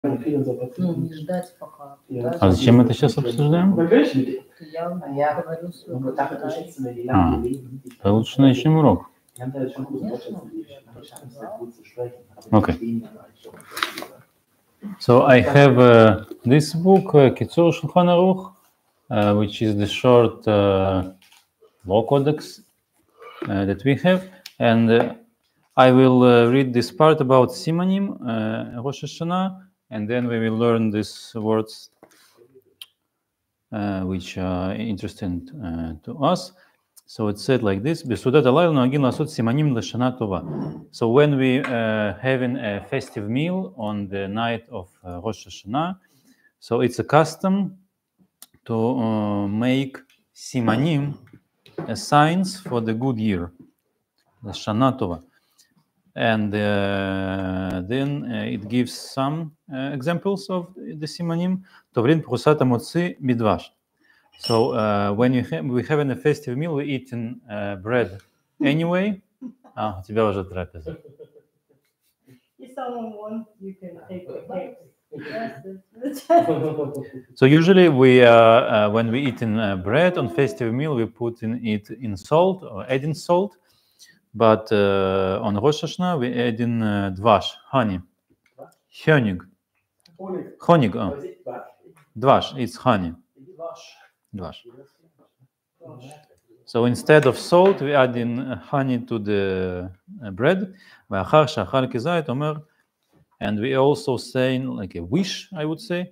Ну, не ждать пока. А зачем мы это сейчас обсуждаем? Я говорю свою Лучше начнем урок. Okay. So I have this book, Kitzur Shulchan Aruch, which is the short law codex that we have, and I will read this part about Simanim, Rosh Hashanah, and then we will learn these words which are interesting to us. So it said like this: "Besudat alayl noagim lasot simanim l'shana tova." So when we having a festive meal on the night of Rosh Hashanah, so it's a custom to make simanim, signs for the good year, l'shana tova, and then it gives some examples of the simanim. Tovrin prusat hamotzi bidvash. So when we have a festive meal, we eat bread anyway. У тебя уже трапеза. If someone wants, you can take the cake. So usually we when we eat bread on festive meal, we put it in salt or adding salt. But on Rosh Hashanah, we add in dvash, honey. Honig. Honig. Dvash, it's honey. Dvash. So instead of salt, we add in honey to the bread. And we also saying like a wish, I would say.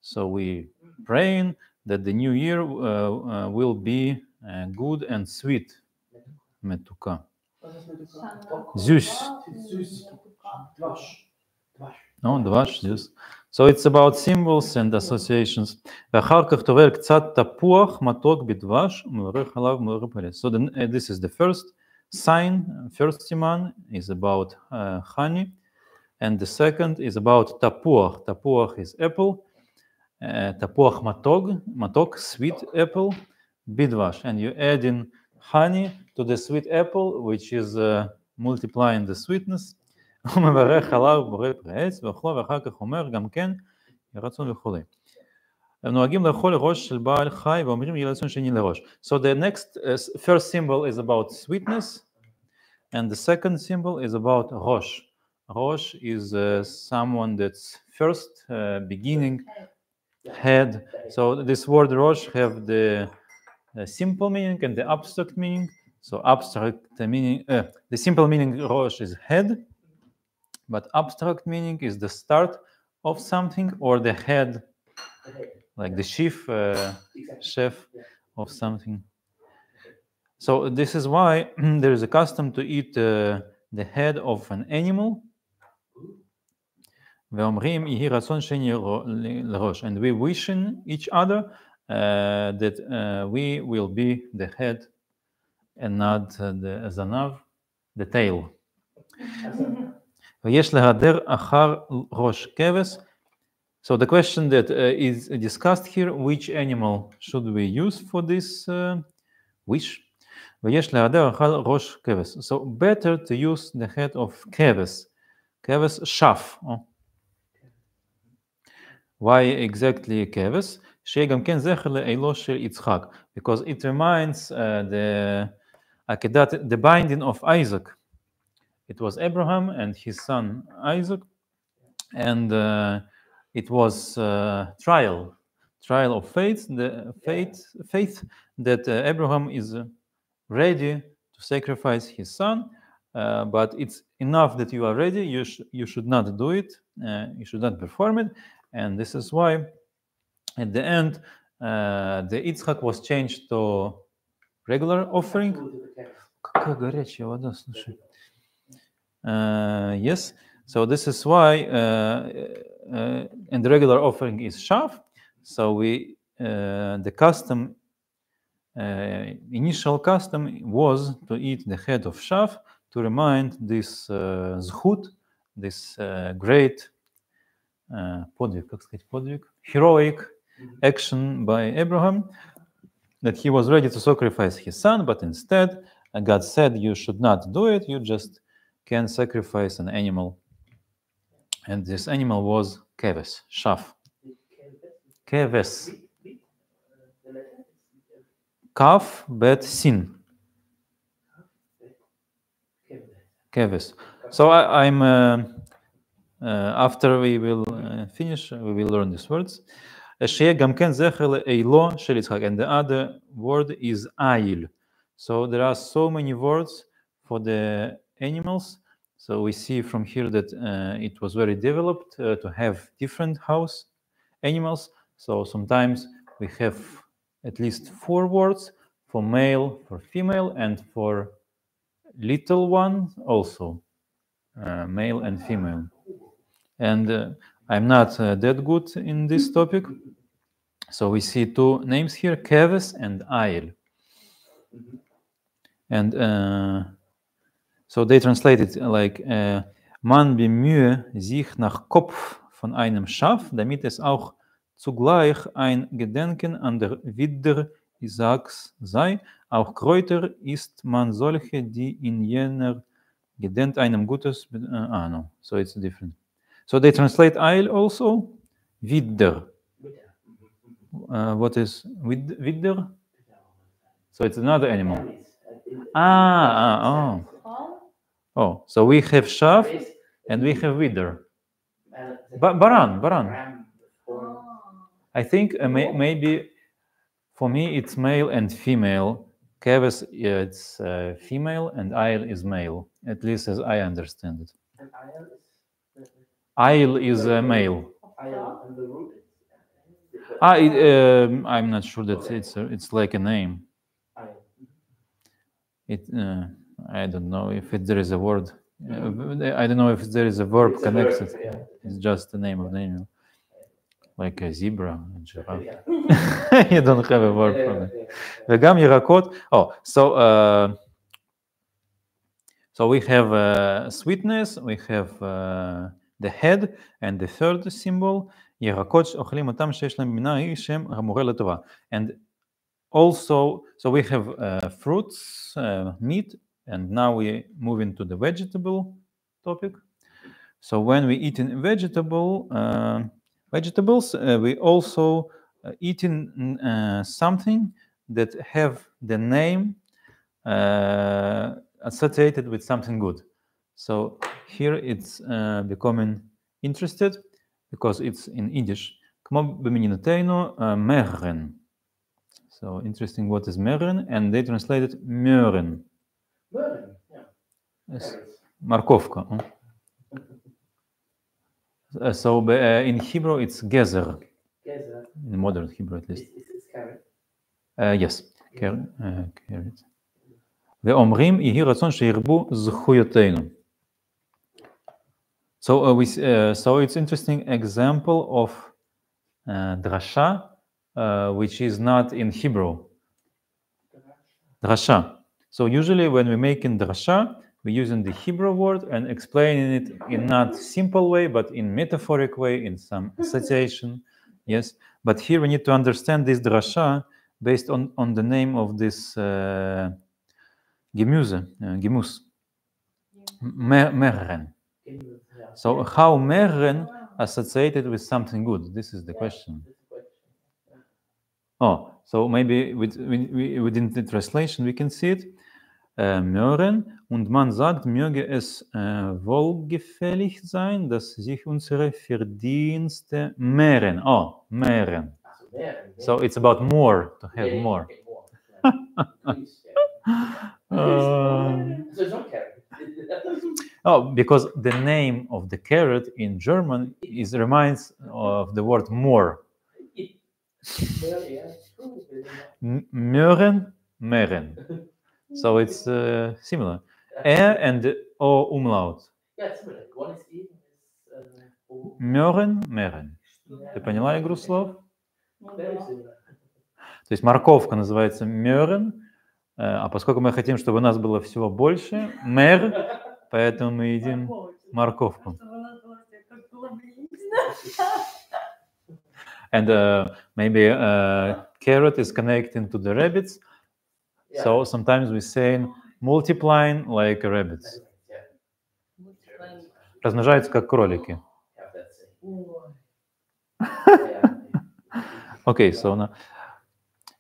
So we praying that the new year will be good and sweet. Metuka. Zeus. No, dvash, yes. So it's about symbols and associations. So this is the first sign. First siman is about honey, and the second is about tapuach. Tapuach is apple. Tapuach matok, sweet apple, bidvash, and you add in honey to the sweet apple, which is multiplying the sweetness. So the next first symbol is about sweetness, and the second symbol is about rosh. Rosh is someone that's first beginning, head. So this word rosh have the simple meaning and the abstract meaning. So abstract meaning, the simple meaning rosh is head, but abstract meaning is the start of something or the head, like the chef of something. So this is why there is a custom to eat the head of an animal. And we wishing each other that we will be the head and not the zanav, the tail. So the question that is discussed here, which animal should we use for this wish? So better to use the head of keves. Keves shaf. Why exactly keves? Because it reminds the binding of Isaac. It was Abraham and his son Isaac, and it was trial of faith. The faith that Abraham is ready to sacrifice his son, but it's enough that you are ready. You should not do it. You should not perform it, and this is why, at the end, the Yitzchak was changed to regular offering. Какая горячая вода, слушай. Yes, so this is why, and the regular offering is shaf. So the custom, initial custom was to eat the head of shaf to remind this zchut, this great heroic action by Abraham, that he was ready to sacrifice his son, but instead God said you should not do it. You just can sacrifice an animal. And this animal was keves, shaf. Keves. Kaf bet sin. Keves. So I'm after we will finish, we will learn these words. שיהיה גם כן זכר לאילו של יצחק. And the other word is ayil. So there are so many words for the animals. So we see from here that it was very developed to have different house animals. So sometimes we have at least 4 words for male, for female, and for little one also, male and female. And I'm not that good in this topic. So we see 2 names here, Keves and Ail. And so they translate it like man bemühe sich nach Kopf von einem Schaf, damit es auch zugleich ein Gedenken an der Widder Isaaks sei. Auch Kräuter isst man solche, die in jener gedenkt einem Gutes. No, so it's different. So they translate Ail also, Widder. What is Widder? So it's another animal. Oh, so we have Shaf and we have Widder. Baran. I think maybe for me it's male and female. Keves it's female and Ail is male, at least as I understand it. Ail is male. I'm not sure that it's like a name. I don't know if there is a word. I don't know if there is a verb connected. It's just the name of the animal, like a zebra, a giraffe. You don't have a verb for it. וגם ירקות. Oh, so we have sweetness. We have the head, and the third symbol, ירקות שאוכלים אותם שיש להם מינה היא שם המורה לטובה. And also, so we have fruits, meat, and now we move into the vegetable topic. So when we eat in vegetables, we also eat in something that have the name associated with something good. So here it's becoming interested because it's in Yiddish. כמו במדינתנו, מרן. So interesting, what is meren? And they translated meren. Meren, yeah. Yes. Markovka. So in Hebrew it's gezer. Gezer. In modern Hebrew at least. It's carrot. Yes, carrot. ואומרים יהי רצון שירבו זכויותינו. So it's interesting example of drasha, which is not in Hebrew. Drasha. So usually when we make in drasha, we using the Hebrew word and explaining it in not simple way, but in metaphoric way, in some association. Yes. But here we need to understand this drasha based on the name of this gemus. Meren. So how meren associated with something good? This is the question. Oh, so maybe within the translation we can see it. Mören, und man sagt, möge es wohlgefällig sein, dass sich unsere Verdienste mehren. Oh, mehren. So it's about more, to have more. Oh, because the name of the carrot in German reminds of the word more. Möhren, meren. So it's similar. And O umlaut. One is even. Möhren, meren. Ты поняла игру слов? Very similar. То есть морковка называется мёрен, а поскольку мы хотим, чтобы у нас было всего больше, мэр, поэтому мы едим морковку. And maybe carrot is connecting to the rabbits. So sometimes we say multiplying like rabbits. размножаются как кролики. Have that saying. Okay, so now,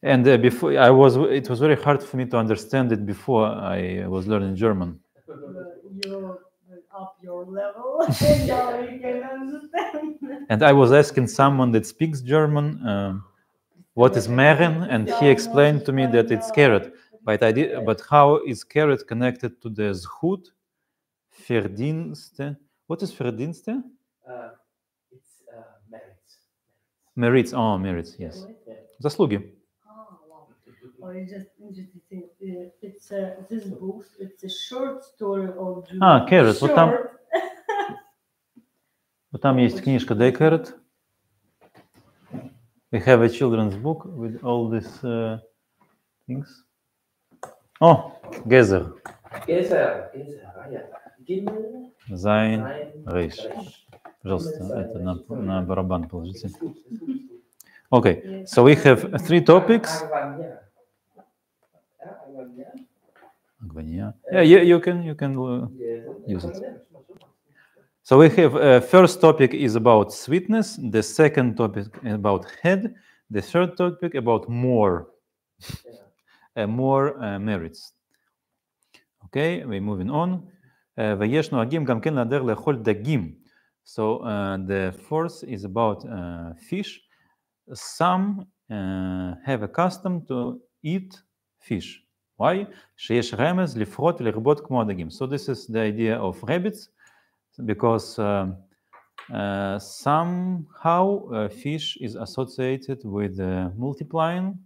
and before it was very hard for me to understand it before I was learning German. You up your level and now you can understand. And I was asking someone that speaks German, what is Mähren, and he explained to me that it's carrot. But how is carrot connected to the Zhut, Verdienste? What is Verdienste? It's merits. Merits. Oh, merits. Yes. Yeah. Заслуги. Oh, wow. Oh, it's just interesting. It's this book. It's a short story of Jude. Carrot. Вот там, Short. вот там есть книжка Day Carrot. We have a children's book with all these things. Oh, Gezer. Geser. Ja. Gimel. Sein. Sein. Рейш. Resh. Пожалуйста, это на барабан положите. It's good. It's good. Okay, so we have 3 topics. Agvania. Agvania. Agvania. Yeah, you can use it. So we have first topic is about sweetness, the second topic about head, the third topic about more merits. Okay, we're moving on. ויש נוהגים גם כן להדר לאכול דגים. So the fourth is about fish. Some have a custom to eat fish. Why? שיש רמז לפחות ולרבות כמו הדגים. So this is the idea of rabbits, because somehow fish is associated with multiplying.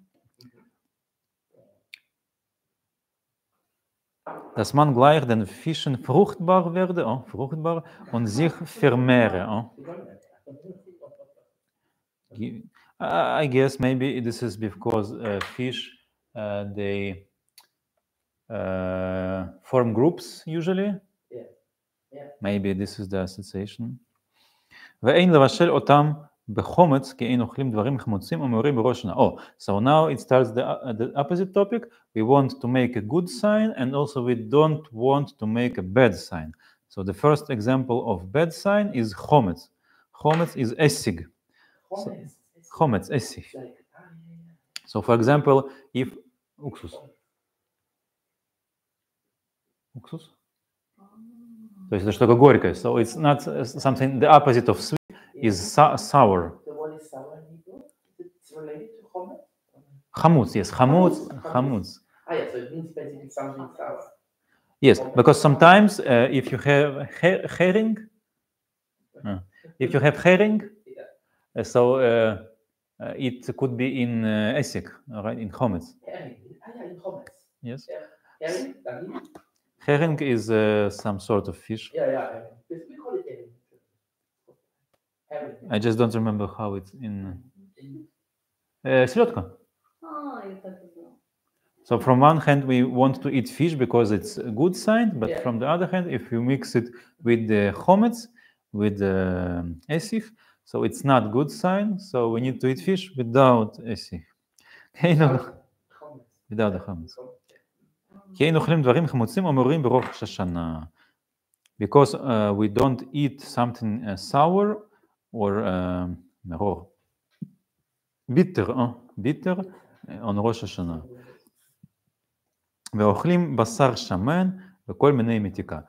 Dass man gleich den Fischen fruchtbar werde, fruchtbar, und sich vermehre. I guess maybe this is because fish, they form groups usually. Yeah. Maybe this is the association. ואין לבשל אותם בחומץ, כי אין אוכלים דברים חמוצים ומעורים בראש השנה. So now it starts the opposite topic. We want to make a good sign, and also we don't want to make a bad sign. So the first example of bad sign is chometz. Chometz is essig. Chometz, essig. So for example, if уксус. Уксус? То есть это что-то горькое. So it's not something, the opposite of sweet is sour. So what is sour in Hebrew? It's related to chomet? Хамуц, yes, хамуц. Yeah, so it means basically something sour. Yes, because sometimes if you have herring, so it could be in essig, right, in chometz. Herring. In chomet. Yes. Yeah. Herring? Dagim? Herring is some sort of fish. Yeah, herring. We call it herring. Herring. I just don't remember how it's in. Селедка. Я так и знала. So from one hand, we want to eat fish because it's a good sign, but Yeah. from the other hand, if you mix it with the chometz, with the esif, so it's not good sign. So we need to eat fish without esif. Without the chometz. כי אין אוכלים דברים חמוצים או מעורים בראש השנה. Because we don't eat something sour or מרור. bitter on ראש השנה. ואוכלים בשר שמן וכל מיני מתיקה.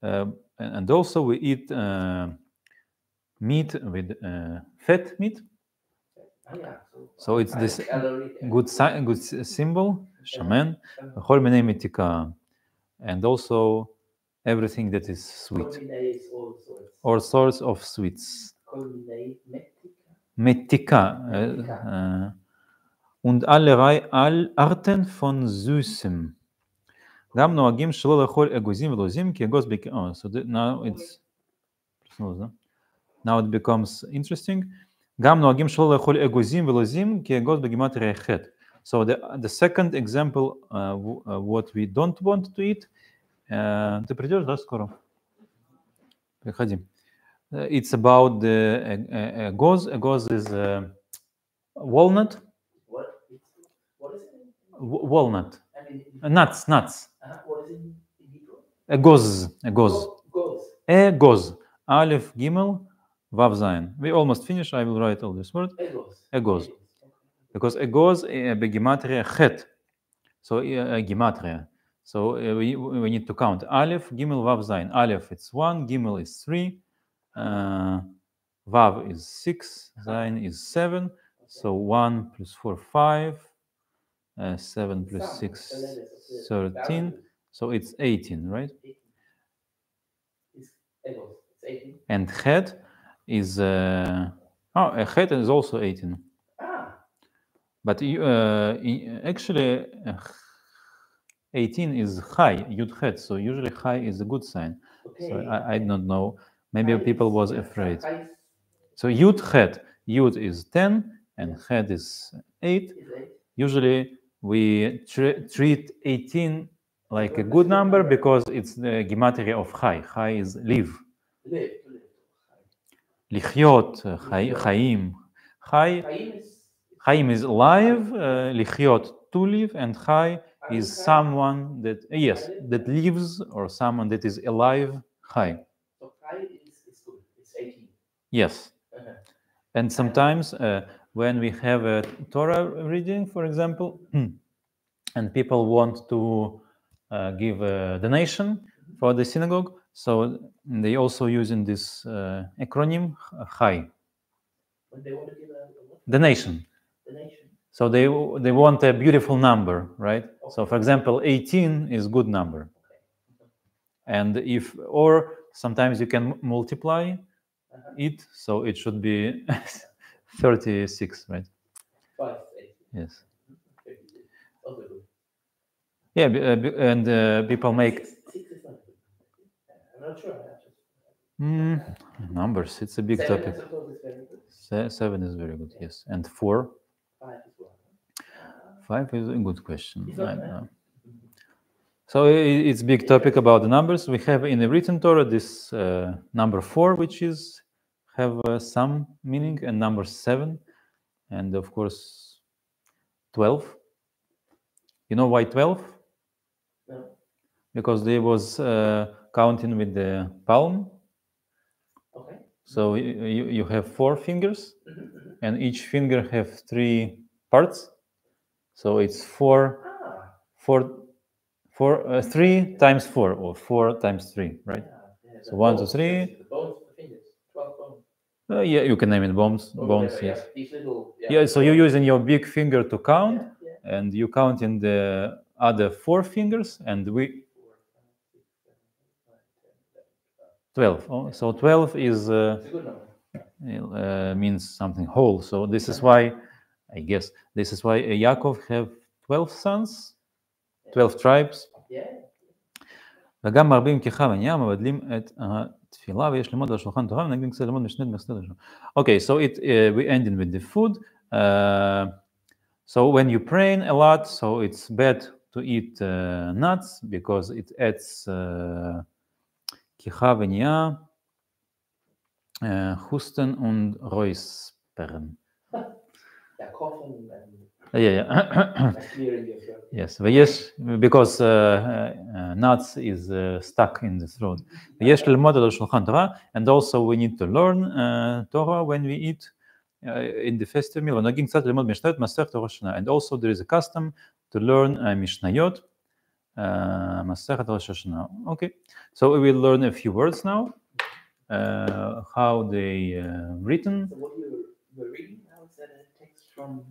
And also we eat meat with fat meat. So it's this good symbol, shaman, וכל מיני מתיקה. And also everything that is sweet. All sorts of sweets. מתיקה. Und alle Arten von Süßem. גם נוהגים שלא לאכול אגוזים ולוזים כי אגוז so now it becomes interesting. גם נוהגים שלא לאכול אגוזים ולוזים כי אגוז בגימטריה ח'. So the second example, what we don't want to eat, ты придешь, да, скоро? Приходи. It's about the agoz. Agoz is walnut. What is it? Walnut. I mean, Nuts. what is it in Hebrew? Agoz. Goes. Agoz. Aleph, Gimel, Vav, Zayin. We almost finished. I will write all this word. Egos. Egos. Okay. Because egos begimatria chet. So gematria. So we need to count Aleph, Gimel, Vav, Zayin. Aleph it's 1, Gimel is 3, Vav is 6, Zayin is 7. So 1 plus 4, 5, 7 plus 6, 13. So it's 18, right? It's Egos. It's 18. And chet is chet is also 18. Ah. But actually 18 is high, Yud Chet. So usually high is a good sign. Okay. So I don't know. Maybe High people is- was yeah, afraid. high is- So Yud Chet, Yud is 10 and Chet is 8. is 8. Usually we treat 18 like a good number because it's the gematria of Chai. Chai is live. Live. Lichyot, Chaim. Chai, Chaim is alive, Lichyot, to live, and Chai is someone that, yes, that lives or someone that is alive, Chai. So high is good. It's 18. Yes. Uh-huh. And sometimes when we have a Torah reading, for example, and people want to give a donation for the synagogue, so they also using this acronym Chai. When they want to give a what? Donation. Donation. So they want a beautiful number, right? So for example, 18 is good number. And if, or sometimes you can multiply it, so it should be 36, right? 5, 8. Yes. 56. Also good. Yeah, and people make 6 is not good. I'm not sure. I have to- numbers. It's a big 7, topic. I suppose, is very good. 7 is very good, yes. And 4, 5 is well. 5 is a good question. It's I not don't bad. know. So it's big topic about the numbers. We have in the written Torah this number 4, which is have some meaning, and number 7, and of course 12. You know why 12? No. Because they was counting with the palm. Okay. So you have 4 fingers, Mm-hmm. and each finger have 3 parts. So it's 4, Ah. 3 times 4, or 4 times 3, right? Yeah, So the 1, 2, bones, 3. The bones of the fingers. 12 bones. Yeah, you can name it bones. Or Bones, whatever, yes. yeah. These little. Yeah, so you're using your big finger to count, Yeah. and you count in the other 4 fingers, and we 12. Oh, so 12 is It's a good number. means something whole. So this is why, I guess, this is why Yaakov have 12 sons, 12 tribes. Yeah. וגם מרבים כיכה ונהיה מבדלים את התפילה ויש ללמוד על שולחן תורה ונגדים קצת ללמוד משנה בסדר שלו. Okay, so we ended with the food. So when you pray a lot, so it's bad to eat nuts because it adds כיכה ונהיה, Husten und Räuspern. Yeah, coughing and Yeah. clearing your throat. Yes, ויש, because nuts is stuck in the throat. ויש ללמוד על השולחן תורה, and also we need to learn Torah when we eat in the festive meal. ונוהגים קצת ללמוד משניות מסכת ראש השנה. And also there is a custom to learn משניות, מסכת ראש השנה. Okay, so we will learn a few words now, how they written. So what you were reading now is that a text from what?